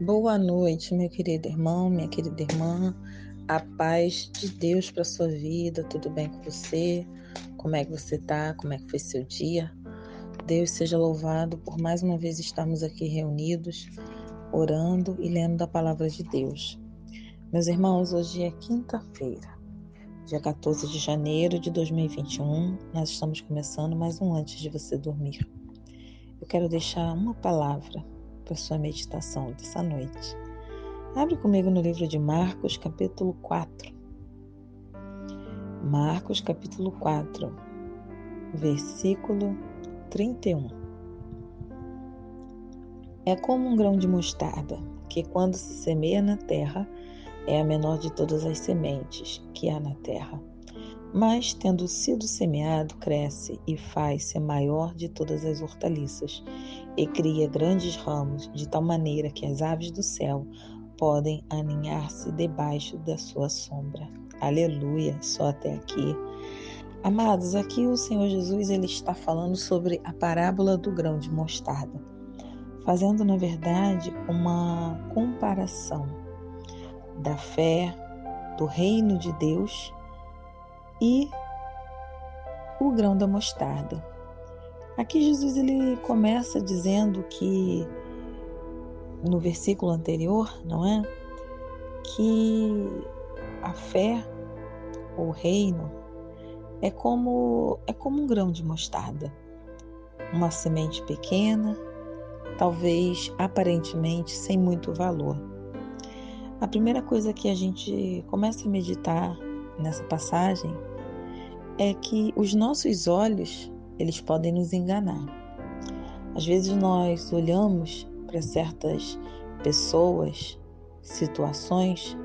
Boa noite, meu querido irmão, minha querida irmã. A paz de Deus para sua vida. Tudo bem com você? Como é que você está? Como é que foi seu dia? Deus seja louvado por mais uma vez estarmos aqui reunidos, orando e lendo da palavra de Deus. Meus irmãos, hoje é quinta-feira, dia 14 de janeiro de 2021. Nós estamos começando mais um Antes de Você Dormir. Eu quero deixar uma palavra para sua meditação dessa noite. Abre comigo no livro de Marcos, capítulo 4. Marcos, capítulo 4, versículo 31. É como um grão de mostarda, que quando se semeia na terra, é a menor de todas as sementes que há na terra. Mas, tendo sido semeado, cresce e faz-se a maior de todas as hortaliças, e cria grandes ramos, de tal maneira que as aves do céu podem aninhar-se debaixo da sua sombra. Aleluia, só até aqui. Amados, aqui o Senhor Jesus ele está falando sobre a parábola do grão de mostarda, fazendo, na verdade, uma comparação da fé, do reino de Deus e o grão da mostarda. Aqui Jesus ele começa dizendo que, no versículo anterior, não é? Que a fé, o reino, é como um grão de mostarda. Uma semente pequena, talvez aparentemente sem muito valor. A primeira coisa que a gente começa a meditar nessa passagem é que os nossos olhos, eles podem nos enganar. Às vezes nós olhamos para certas pessoas, situações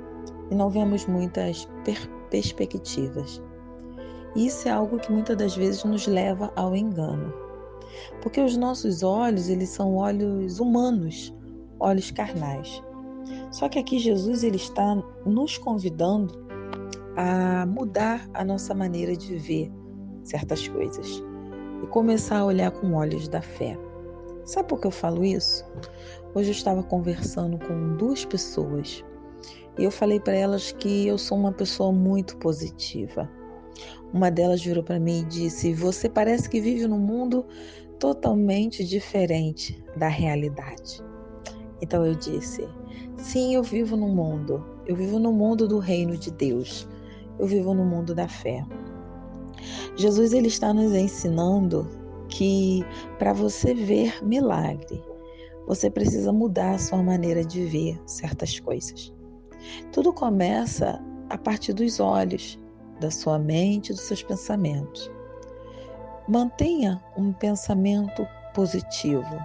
e não vemos muitas perspectivas. Isso é algo que muitas das vezes nos leva ao engano. Porque os nossos olhos, eles são olhos humanos, olhos carnais. Só que aqui Jesus ele está nos convidando a mudar a nossa maneira de ver certas coisas e começar a olhar com olhos da fé. Sabe por que eu falo isso? Hoje eu estava conversando com duas pessoas e eu falei para elas que eu sou uma pessoa muito positiva. Uma delas virou para mim e disse: "Você parece que vive num mundo totalmente diferente da realidade." Então eu disse: "Sim, eu vivo no mundo do reino de Deus. Eu vivo no mundo da fé." Jesus ele está nos ensinando que para você ver milagre, você precisa mudar a sua maneira de ver certas coisas. Tudo começa a partir dos olhos, da sua mente, dos seus pensamentos. Mantenha um pensamento positivo.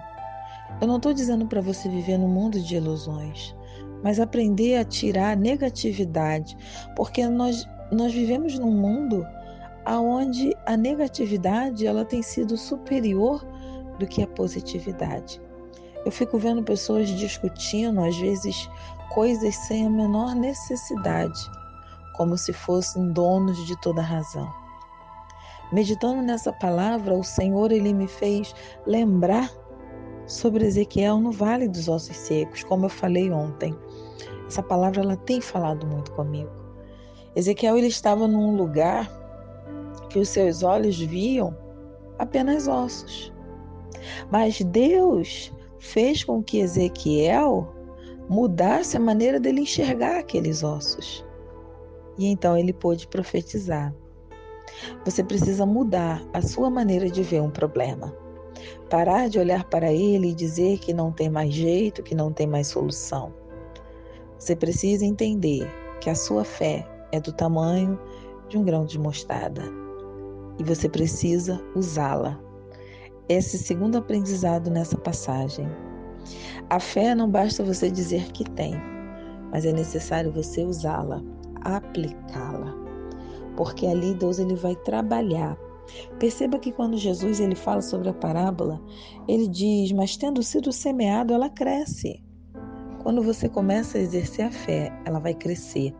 Eu não estou dizendo para você viver num mundo de ilusões, mas aprender a tirar a negatividade, porque nós vivemos num mundo onde a negatividade ela tem sido superior do que a positividade. Eu fico vendo pessoas discutindo, às vezes, coisas sem a menor necessidade, como se fossem donos de toda a razão. Meditando nessa palavra, o Senhor ele me fez lembrar sobre Ezequiel no Vale dos Ossos Secos, como eu falei ontem. Essa palavra ela tem falado muito comigo. Ezequiel ele estava num lugar que os seus olhos viam apenas ossos. Mas Deus fez com que Ezequiel mudasse a maneira dele enxergar aqueles ossos. E então ele pôde profetizar. Você precisa mudar a sua maneira de ver um problema. Parar de olhar para ele e dizer que não tem mais jeito, que não tem mais solução. Você precisa entender que a sua fé é do tamanho de um grão de mostarda e você precisa usá-la. Esse segundo aprendizado nessa passagem. A fé não basta você dizer que tem, mas é necessário você usá-la, aplicá-la, porque ali Deus ele vai trabalhar. Perceba que quando Jesus ele fala sobre a parábola, ele diz, mas tendo sido semeado, ela cresce. Quando você começa a exercer a fé, ela vai crescer.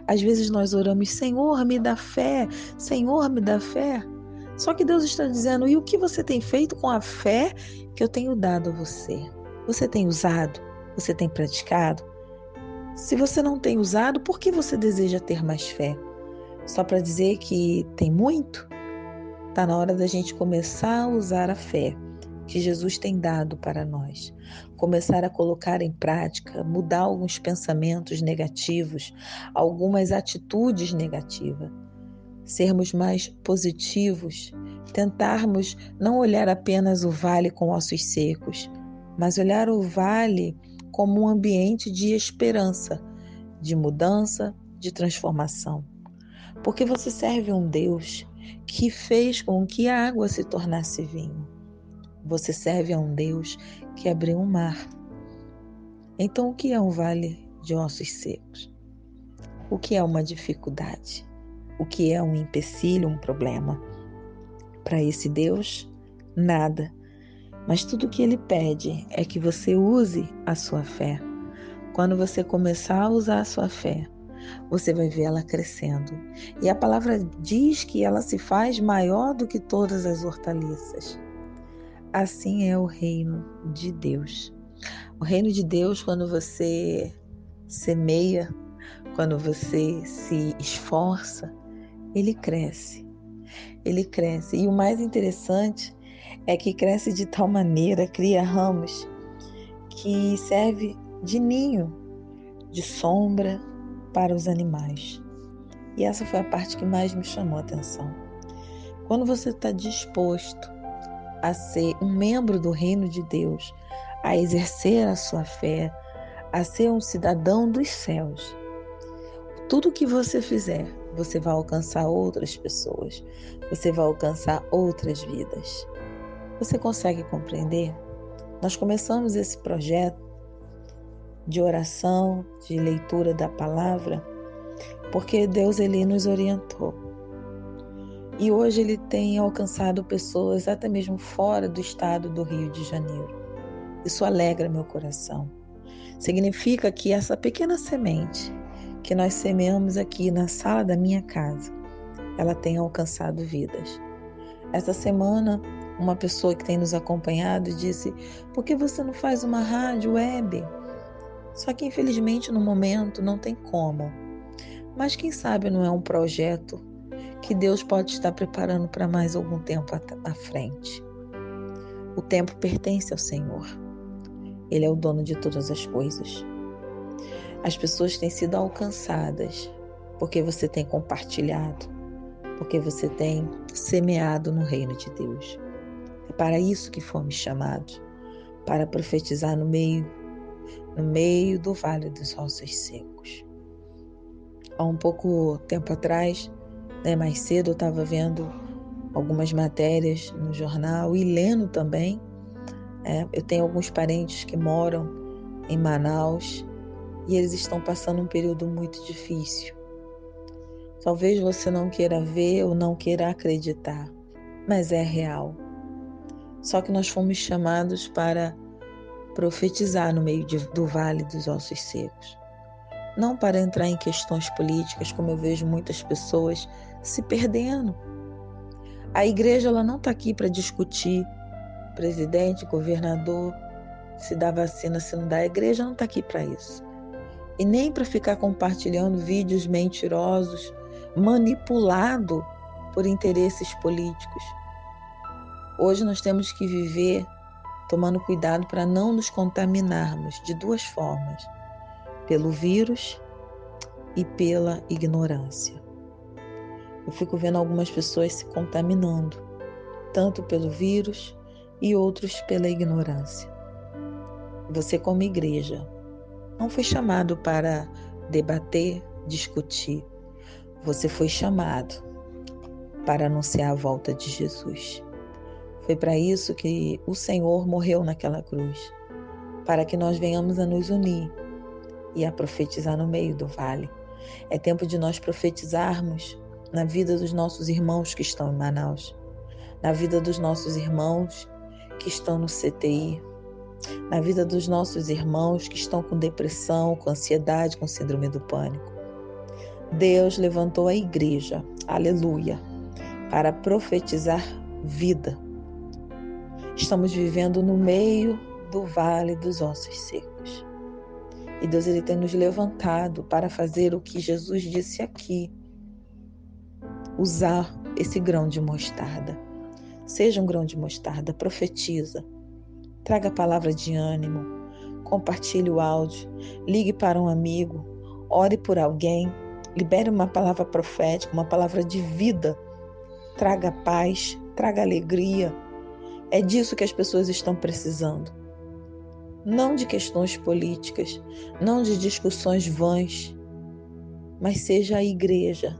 Às vezes nós oramos, Senhor, me dá fé, Senhor, me dá fé. Só que Deus está dizendo, e o que você tem feito com a fé que eu tenho dado a você? Você tem usado? Você tem praticado? Se você não tem usado, por que você deseja ter mais fé? Só para dizer que tem muito? Está na hora da gente começar a usar a fé que Jesus tem dado para nós. Começar a colocar em prática, mudar alguns pensamentos negativos, algumas atitudes negativas. Sermos mais positivos, tentarmos não olhar apenas o vale com ossos secos, mas olhar o vale como um ambiente de esperança, de mudança, de transformação. Porque você serve um Deus que fez com que a água se tornasse vinho. Você serve a um Deus que abriu um mar. Então, o que é um vale de ossos secos? O que é uma dificuldade? O que é um empecilho, um problema? Para esse Deus, nada. Mas tudo o que Ele pede é que você use a sua fé. Quando você começar a usar a sua fé, você vai ver ela crescendo. E a palavra diz que ela se faz maior do que todas as hortaliças. Assim é o reino de Deus. O reino de Deus, quando você semeia, quando você se esforça, ele cresce. Ele cresce. E o mais interessante é que cresce de tal maneira, cria ramos, que serve de ninho, de sombra para os animais. E essa foi a parte que mais me chamou a atenção. Quando você está disposto a ser um membro do reino de Deus, a exercer a sua fé, a ser um cidadão dos céus, tudo que você fizer, você vai alcançar outras pessoas, você vai alcançar outras vidas. Você consegue compreender? Nós começamos esse projeto de oração, de leitura da palavra, porque Deus ele nos orientou. E hoje ele tem alcançado pessoas até mesmo fora do estado do Rio de Janeiro. Isso alegra meu coração. Significa que essa pequena semente que nós semeamos aqui na sala da minha casa, ela tem alcançado vidas. Essa semana, uma pessoa que tem nos acompanhado disse: por que você não faz uma rádio web? Só que infelizmente no momento não tem como. Mas quem sabe não é um projeto que Deus pode estar preparando para mais algum tempo à frente. O tempo pertence ao Senhor. Ele é o dono de todas as coisas. As pessoas têm sido alcançadas porque você tem compartilhado, porque você tem semeado no reino de Deus. É para isso que fomos chamados, para profetizar no meio do vale dos ossos secos. Há um pouco tempo atrás, mais cedo, eu estava vendo algumas matérias no jornal e lendo também. Eu tenho alguns parentes que moram em Manaus e eles estão passando um período muito difícil. Talvez você não queira ver ou não queira acreditar, mas é real. Só que nós fomos chamados para profetizar no meio do vale dos ossos secos. Não para entrar em questões políticas, como eu vejo muitas pessoas se perdendo. A igreja ela não está aqui para discutir presidente, governador, se dá vacina, se não dá. A igreja não está aqui para isso. E nem para ficar compartilhando vídeos mentirosos, manipulado por interesses políticos. Hoje nós temos que viver tomando cuidado para não nos contaminarmos de duas formas: pelo vírus e pela ignorância. Eu fico vendo algumas pessoas se contaminando, tanto pelo vírus e outros pela ignorância. Você, como igreja, não foi chamado para debater, discutir. Você foi chamado para anunciar a volta de Jesus. Foi para isso que o Senhor morreu naquela cruz, para que nós venhamos a nos unir e a profetizar no meio do vale. É tempo de nós profetizarmos na vida dos nossos irmãos que estão em Manaus, na vida dos nossos irmãos que estão no CTI, na vida dos nossos irmãos que estão com depressão, com ansiedade, com síndrome do pânico. Deus levantou a igreja, aleluia, para profetizar vida. Estamos vivendo no meio do vale dos ossos secos. E Deus, Ele tem nos levantado para fazer o que Jesus disse aqui, usar esse grão de mostarda. Seja um grão de mostarda, profetiza, traga a palavra de ânimo, compartilhe o áudio, ligue para um amigo, ore por alguém, libere uma palavra profética, uma palavra de vida, traga paz, traga alegria. É disso que as pessoas estão precisando. Não de questões políticas, não de discussões vãs, mas seja a igreja,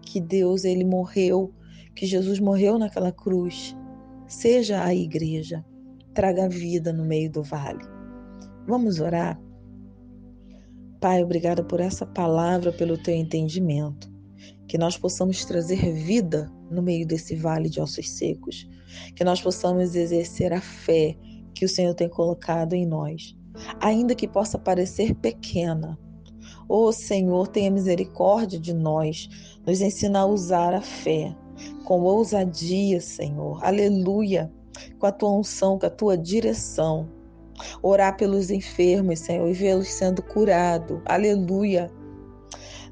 que Deus, Ele morreu, que Jesus morreu naquela cruz. Seja a igreja, traga vida no meio do vale. Vamos orar? Pai, obrigada por essa palavra, pelo teu entendimento. Que nós possamos trazer vida no meio desse vale de ossos secos. Que nós possamos exercer a fé que o Senhor tem colocado em nós, ainda que possa parecer pequena. Ó Senhor, tenha misericórdia de nós, nos ensina a usar a fé com ousadia, Senhor. Aleluia, com a tua unção, com a tua direção. Orar pelos enfermos, Senhor, e vê-los sendo curados. Aleluia.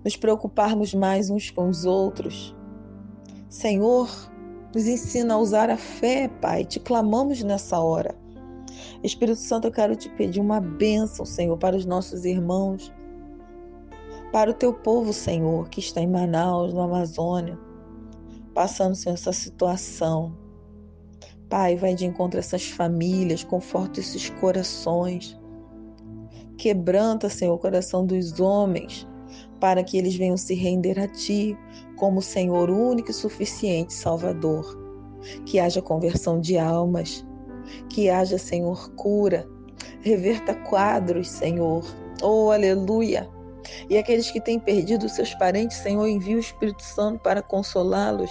Nos preocuparmos mais uns com os outros. Senhor, nos ensina a usar a fé, Pai. Te clamamos nessa hora. Espírito Santo, eu quero te pedir uma bênção, Senhor, para os nossos irmãos, para o teu povo, Senhor, que está em Manaus, no Amazônia, passando, Senhor, essa situação. Pai, vai de encontro a essas famílias, conforta esses corações. Quebranta, Senhor, o coração dos homens, para que eles venham se render a Ti, como Senhor único e suficiente Salvador. Que haja conversão de almas, que haja, Senhor, cura, reverta quadros, Senhor. Oh, aleluia! E aqueles que têm perdido seus parentes, Senhor, envia o Espírito Santo para consolá-los,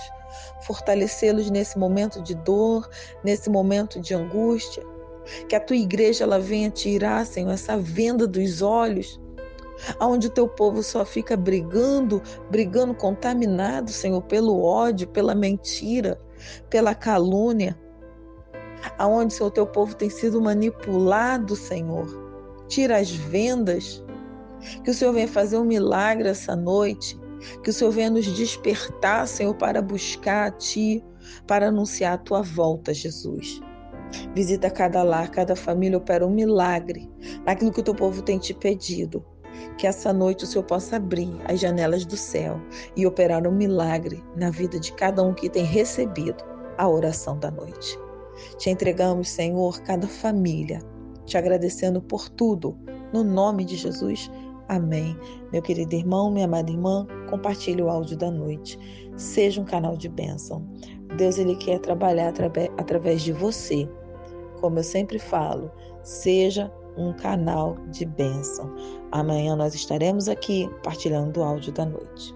fortalecê-los nesse momento de dor, nesse momento de angústia. Que a tua igreja ela venha tirar, Senhor, essa venda dos olhos, onde o teu povo só fica brigando contaminado, Senhor, pelo ódio, pela mentira, pela calúnia, aonde, Senhor, o teu povo tem sido manipulado, Senhor. Tira as vendas. Que o Senhor venha fazer um milagre essa noite. Que o Senhor venha nos despertar, Senhor, para buscar a Ti, para anunciar a Tua volta, Jesus. Visita cada lar, cada família, opera um milagre naquilo que o Teu povo tem te pedido. Que essa noite o Senhor possa abrir as janelas do céu e operar um milagre na vida de cada um que tem recebido a oração da noite. Te entregamos, Senhor, cada família, te agradecendo por tudo, no nome de Jesus. Amém. Meu querido irmão, minha amada irmã, compartilhe o áudio da noite. Seja um canal de bênção. Deus, Ele quer trabalhar através de você. Como eu sempre falo, seja um canal de bênção. Amanhã nós estaremos aqui partilhando o áudio da noite.